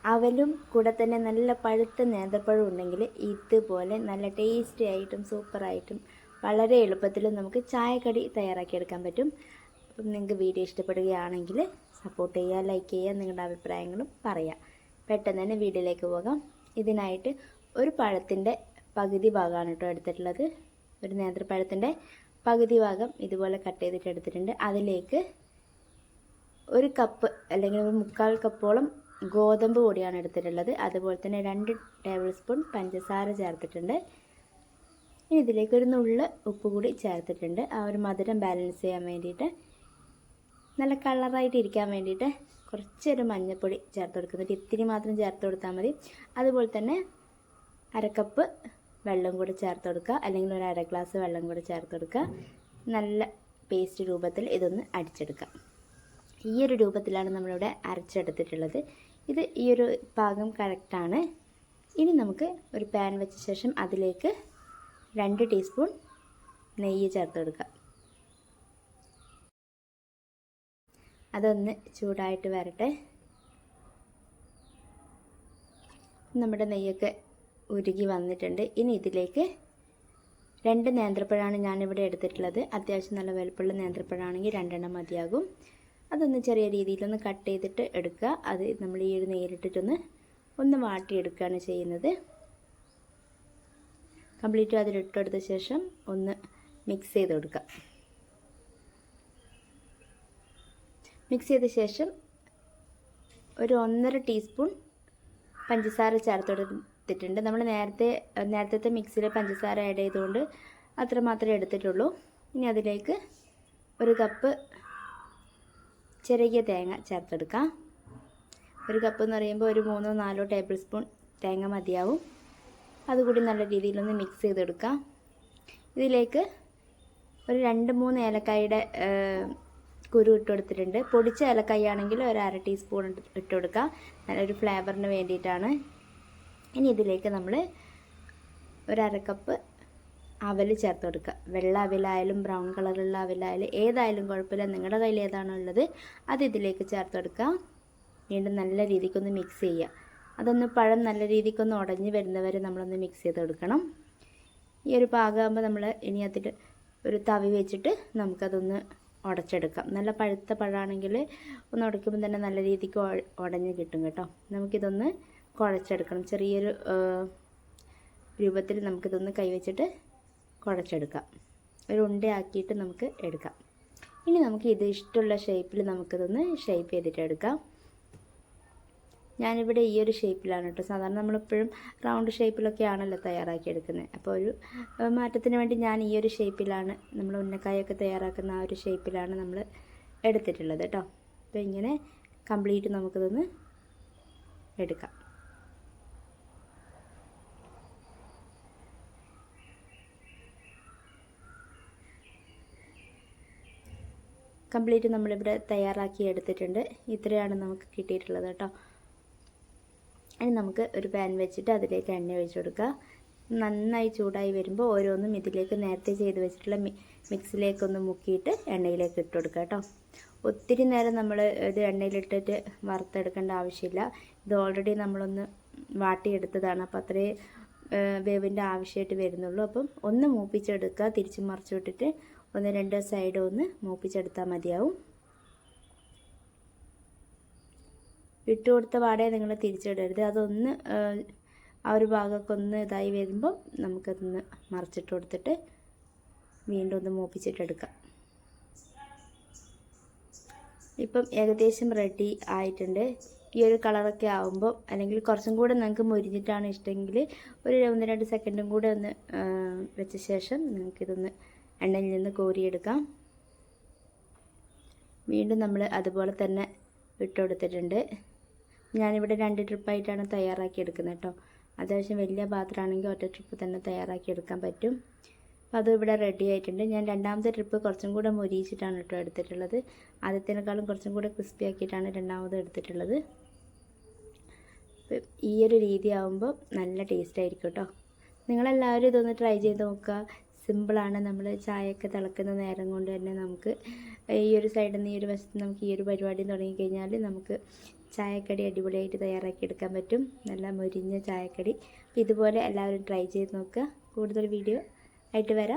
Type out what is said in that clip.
അവലും കൂടെ തന്നെ നല്ല പഴുത്ത നേന്ത്രപ്പഴം ഉണ്ടെങ്കിൽ ഇതുപോലെ നല്ല ടേസ്റ്റി ആയിട്ടും സൂപ്പറായിട്ടും വളരെ എളുപ്പത്തിൽ നമുക്ക് ചായക്കടി തയ്യാറാക്കിയെടുക്കാൻ പറ്റും. അപ്പം നിങ്ങൾക്ക് വീഡിയോ ഇഷ്ടപ്പെടുകയാണെങ്കിൽ സപ്പോർട്ട് ചെയ്യുക, ലൈക്ക് ചെയ്യുക, നിങ്ങളുടെ അഭിപ്രായങ്ങളും പറയുക. പെട്ടെന്ന് തന്നെ വീഡിയോയിലേക്ക് പോകാം. ഇതിനായിട്ട് ഒരു പഴത്തിൻ്റെ പകുതി ഭാഗമാണ് കേട്ടോ എടുത്തിട്ടുള്ളത്. ഒരു നേന്ത്രപ്പഴത്തിൻ്റെ പകുതി ഭാഗം ഇതുപോലെ കട്ട് ചെയ്തിട്ട് എടുത്തിട്ടുണ്ട്. അതിലേക്ക് ഒരു കപ്പ് അല്ലെങ്കിൽ ഒരു 1/4 കപ്പോളം ഗോതമ്പ് പൊടിയാണ് എടുത്തിട്ടുള്ളത്. അതുപോലെ തന്നെ 2 ടേബിൾ സ്പൂൺ പഞ്ചസാര ചേർത്തിട്ടുണ്ട്. ഇനി ഇതിലേക്ക് ഒരു നുള്ള് ഉപ്പ് കൂടി ചേർത്തിട്ടുണ്ട്. ആ ഒരു മധുരം ബാലൻസ് ചെയ്യാൻ വേണ്ടിയിട്ട്, നല്ല കളറായിട്ട് ഇരിക്കാൻ വേണ്ടിയിട്ട് കുറച്ചൊരു മഞ്ഞൾപ്പൊടി ചേർത്ത് കൊടുക്കുന്നുണ്ട്. ഇത്തിരി മാത്രം ചേർത്ത് കൊടുത്താൽ മതി. അതുപോലെ തന്നെ 1/2 കപ്പ് വെള്ളം കൂടി ചേർത്ത് കൊടുക്കുക, അല്ലെങ്കിൽ ഒരു 1/2 ഗ്ലാസ് വെള്ളം കൂടി ചേർത്ത് കൊടുക്കുക. നല്ല പേസ്റ്റ് രൂപത്തിൽ ഇതൊന്ന് അടിച്ചെടുക്കാം. ഈ ഒരു രൂപത്തിലാണ് നമ്മളിവിടെ അരച്ചെടുത്തിട്ടുള്ളത്. ഈ ഒരു പാകം കറക്റ്റാണ്. ഇനി നമുക്ക് ഒരു പാൻ വെച്ച ശേഷം അതിലേക്ക് 2 ടീസ്പൂൺ നെയ്യ് ചേർത്ത് കൊടുക്കാം. അതൊന്ന് ചൂടായിട്ട് വരട്ടെ. നമ്മുടെ നെയ്യൊക്കെ ഉരുകി വന്നിട്ടുണ്ട്. ഇനി ഇതിലേക്ക് 2 നേന്ത്രപ്പഴമാണ് ഞാനിവിടെ എടുത്തിട്ടുള്ളത്. അത്യാവശ്യം നല്ല വലുപ്പമുള്ള നേന്ത്രപ്പഴമാണെങ്കിൽ 2 എണ്ണം മതിയാകും. അതൊന്ന് ചെറിയ രീതിയിലൊന്ന് കട്ട് ചെയ്തിട്ട് എടുക്കുക. അത് നമ്മൾ ഈ ഒരു നെയ്യിലിട്ടിട്ടൊന്ന് വാട്ടിയെടുക്കുകയാണ് ചെയ്യുന്നത്. കംപ്ലീറ്റ് അതിലിട്ടെടുത്ത ശേഷം ഒന്ന് മിക്സ് ചെയ്ത് കൊടുക്കുക. മിക്സ് ചെയ്ത ശേഷം ഒരു 1.5 ടീസ്പൂൺ പഞ്ചസാര ചേർത്ത് കൊടുത്തിട്ടുണ്ട്. നമ്മൾ നേരത്തെ മിക്സിയിൽ പഞ്ചസാര ആഡ് ചെയ്തുകൊണ്ട് അത്രമാത്രമേ എടുത്തിട്ടുള്ളൂ. ഇനി അതിലേക്ക് 1 കപ്പ് ചിരകിയ തേങ്ങ ചേർത്തെടുക്കാം. 1 കപ്പ് എന്ന് പറയുമ്പോൾ ഒരു 3-4 ടേബിൾ സ്പൂൺ തേങ്ങ മതിയാവും. അതുകൂടി നല്ല രീതിയിലൊന്ന് മിക്സ് ചെയ്തെടുക്കാം. ഇതിലേക്ക് ഒരു 2-3 ഏലക്കായുടെ കുരു ഇട്ട് കൊടുത്തിട്ടുണ്ട്. പൊടിച്ച ഏലക്കായ ആണെങ്കിൽ ഒരു 1/2 ടീസ്പൂൺ ഇട്ട് കൊടുക്കുക, നല്ലൊരു ഫ്ലേവറിന് വേണ്ടിയിട്ടാണ്. ഇനി ഇതിലേക്ക് നമ്മൾ ഒരു 1/2 കപ്പ് അവൽ ചേർത്ത് കൊടുക്കുക. വെള്ള അവിലായാലും ബ്രൗൺ കളറുള്ള അവിലായാലും ഏതായാലും കുഴപ്പമില്ല, നിങ്ങളുടെ കയ്യിൽ ഏതാണോ ഉള്ളത് അത് ഇതിലേക്ക് ചേർത്ത് കൊടുക്കുക. വീണ്ടും നല്ല രീതിക്കൊന്ന് മിക്സ് ചെയ്യുക. അതൊന്ന് പഴം നല്ല രീതിക്കൊന്ന് ഉടഞ്ഞ് വരുന്നവരെ നമ്മളൊന്ന് മിക്സ് ചെയ്ത് കൊടുക്കണം. ഈ ഒരു പാകമാകുമ്പോൾ നമ്മൾ ഇനി അതിൽ ഒരു തവി വെച്ചിട്ട് നമുക്കതൊന്ന് ഉടച്ചെടുക്കാം. നല്ല പഴുത്ത പഴമാണെങ്കിൽ ഒന്ന് ഉടയ്ക്കുമ്പോൾ തന്നെ നല്ല രീതിക്ക് ഉടഞ്ഞ് കിട്ടും കേട്ടോ. നമുക്കിതൊന്ന് കുഴച്ചെടുക്കണം. ചെറിയൊരു രൂപത്തിൽ നമുക്കിതൊന്ന് കൈവച്ചിട്ട് കുഴച്ചെടുക്കാം. ഒരു ഉണ്ടയാക്കിയിട്ട് നമുക്ക് എടുക്കാം. ഇനി നമുക്ക് ഇത് ഇഷ്ടമുള്ള ഷേപ്പിൽ നമുക്കിതൊന്ന് ഷേപ്പ് ചെയ്തിട്ട് എടുക്കാം. ഞാനിവിടെ ഈ ഒരു ഷേപ്പിലാണ് കേട്ടോ. സാധാരണ നമ്മളെപ്പോഴും റൗണ്ട് ഷേപ്പിലൊക്കെയാണല്ലോ തയ്യാറാക്കിയെടുക്കുന്നത്. അപ്പോൾ ഒരു മാറ്റത്തിന് വേണ്ടി ഞാൻ ഈ ഒരു ഷേപ്പിലാണ്, നമ്മൾ ഉന്നക്കായൊക്കെ തയ്യാറാക്കുന്ന ആ ഒരു ഷേപ്പിലാണ് നമ്മൾ എടുത്തിട്ടുള്ളത് കേട്ടോ. അപ്പോൾ ഇങ്ങനെ കംപ്ലീറ്റ് നമുക്കിതൊന്ന് എടുക്കാം. കംപ്ലീറ്റ് നമ്മളിവിടെ തയ്യാറാക്കി എടുത്തിട്ടുണ്ട്. ഇത്രയാണ് നമുക്ക് കിട്ടിയിട്ടുള്ളത് കേട്ടോ. ഇനി നമുക്ക് ഒരു പാൻ വെച്ചിട്ട് അതിലേക്ക് എണ്ണ ഒഴിച്ച് കൊടുക്കുക. നന്നായി ചൂടായി വരുമ്പോൾ ഓരോന്നും ഇതിലേക്ക് നേരത്തെ ചെയ്ത് വെച്ചിട്ടുള്ള മിക്സിലേക്കൊന്ന് മുക്കിയിട്ട് എണ്ണയിലേക്ക് ഇട്ട് കൊടുക്കുക കേട്ടോ. ഒത്തിരി നേരം നമ്മൾ ഇത് എണ്ണയിലിട്ടിട്ട് വറുത്തെടുക്കേണ്ട ആവശ്യമില്ല. ഇത് ഓൾറെഡി നമ്മളൊന്ന് വാട്ടിയെടുത്തതാണ്. അപ്പോൾ അത്രേ വേവിൻ്റെ ആവശ്യമായിട്ട് വരുന്നുള്ളൂ. അപ്പം ഒന്ന് മൂപ്പിച്ചെടുക്കുക. തിരിച്ച് മറിച്ച് വിട്ടിട്ട് 1-2 സൈഡ് ഒന്ന് മൂപ്പിച്ചെടുത്താൽ മതിയാവും. ഇട്ട് കൊടുത്ത പാടെ നിങ്ങൾ തിരിച്ചിടരുത്. അതൊന്ന് ആ ഒരു ഭാഗമൊക്കെ ഒന്ന് ഇതായി വരുമ്പോൾ നമുക്കതൊന്ന് മറിച്ചിട്ട് കൊടുത്തിട്ട് വീണ്ടും ഒന്ന് മൂപ്പിച്ചിട്ടെടുക്കാം. ഇപ്പം ഏകദേശം റെഡി ആയിട്ടുണ്ട്. ഈ ഒരു കളറൊക്കെ ആകുമ്പോൾ, അല്ലെങ്കിൽ കുറച്ചും കൂടെ നിങ്ങൾക്ക് മുരിഞ്ഞിട്ടാണ് ഇഷ്ടമെങ്കിൽ ഒരു 1-2 സെക്കൻഡും കൂടെ ഒന്ന് വെച്ച ശേഷം നിങ്ങൾക്കിതൊന്ന് എണ്ണയിൽ നിന്ന് കോരിയെടുക്കാം. വീണ്ടും നമ്മൾ അതുപോലെ തന്നെ ഇട്ട് കൊടുത്തിട്ടുണ്ട്. ഞാനിവിടെ 2 ട്രിപ്പായിട്ടാണ് തയ്യാറാക്കിയെടുക്കുന്നത് കേട്ടോ. അത്യാവശ്യം വലിയ പാത്രമാണെങ്കിൽ ഒറ്റ ട്രിപ്പ് തന്നെ തയ്യാറാക്കിയെടുക്കാൻ പറ്റും. അപ്പോൾ അത് ഇവിടെ റെഡി ആയിട്ടുണ്ട്. ഞാൻ 2ാമത്തെ ട്രിപ്പ് കുറച്ചും കൂടെ മൊരിയിച്ചിട്ടാണ് കേട്ടോ എടുത്തിട്ടുള്ളത്. ആദ്യത്തേക്കാളും കുറച്ചും കൂടെ ക്രിസ്പി ആക്കിയിട്ടാണ് 2ാമത് എടുത്തിട്ടുള്ളത്. ഈ ഒരു രീതി ആകുമ്പോൾ നല്ല ടേസ്റ്റ് ആയിരിക്കും കേട്ടോ. നിങ്ങളെല്ലാവരും ഇതൊന്ന് ട്രൈ ചെയ്ത് നോക്കുക. സിമ്പിളാണ്. നമ്മൾ ചായയൊക്കെ തിളക്കുന്ന നേരം കൊണ്ട് തന്നെ നമുക്ക് ഈ ഒരു സൈഡിൽ നിന്ന് ഈ ഒരു വശത്ത് നമുക്ക് ഈ ഒരു പരിപാടി തുടങ്ങിക്കഴിഞ്ഞാൽ നമുക്ക് ചായക്കടി അടിപൊളിയായിട്ട് തയ്യാറാക്കിയെടുക്കാൻ പറ്റും. നല്ല മൊരിഞ്ഞ ചായക്കടി. അപ്പോൾ ഇതുപോലെ എല്ലാവരും ട്രൈ ചെയ്ത് നോക്കുക. കൂടുതൽ വീഡിയോ ആയിട്ട് വരാം.